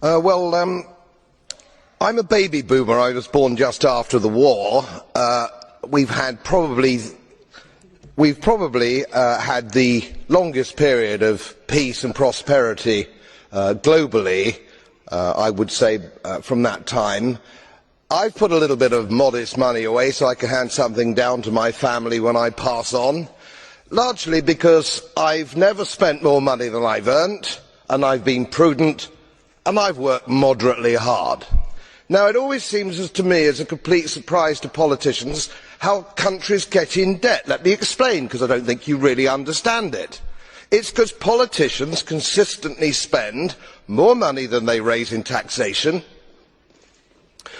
I'm a baby boomer. I was born just after the war. We've probably had the longest period of peace and prosperity globally, I would say, from that time. I've put a little bit of modest money away so I can hand something down to my family when I pass on, largely because I've never spent more money than I've earned, and I've been prudent, and I've worked moderately hard. Now, it always seems to me as a complete surprise to politicians how countries get in debt. Let me explain, because I don't think you really understand it. It's because politicians consistently spend more money than they raise in taxation,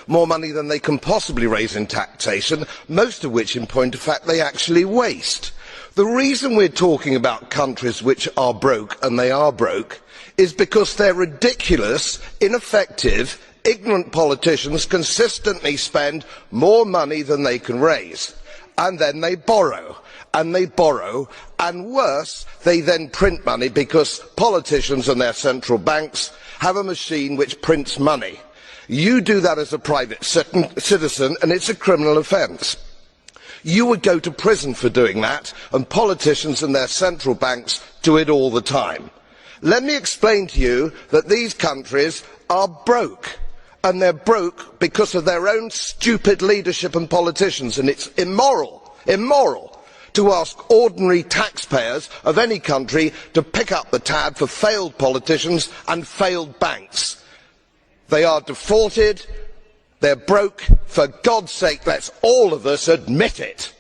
more money than they can possibly raise in taxation, most of which, in point of fact, they actually waste. The reason we're talking about countries which are broke, and they are broke, is because their ridiculous, ineffective, ignorant politicians consistently spend more money than they can raise, and then they borrow, and worse, they then print money, because politicians and their central banks have a machine which prints money. You do that as a private citizen, and it's a criminal offence. You would go to prison for doing that, and politicians and their central banks do it all the time. Let me explain to you that these countries are broke, and they're broke because of their own stupid leadership and politicians, and it's immoral to ask ordinary taxpayers of any country to pick up the tab for failed politicians and failed banks. They are defaulted, they're broke. For God's sake, let's all of us admit it.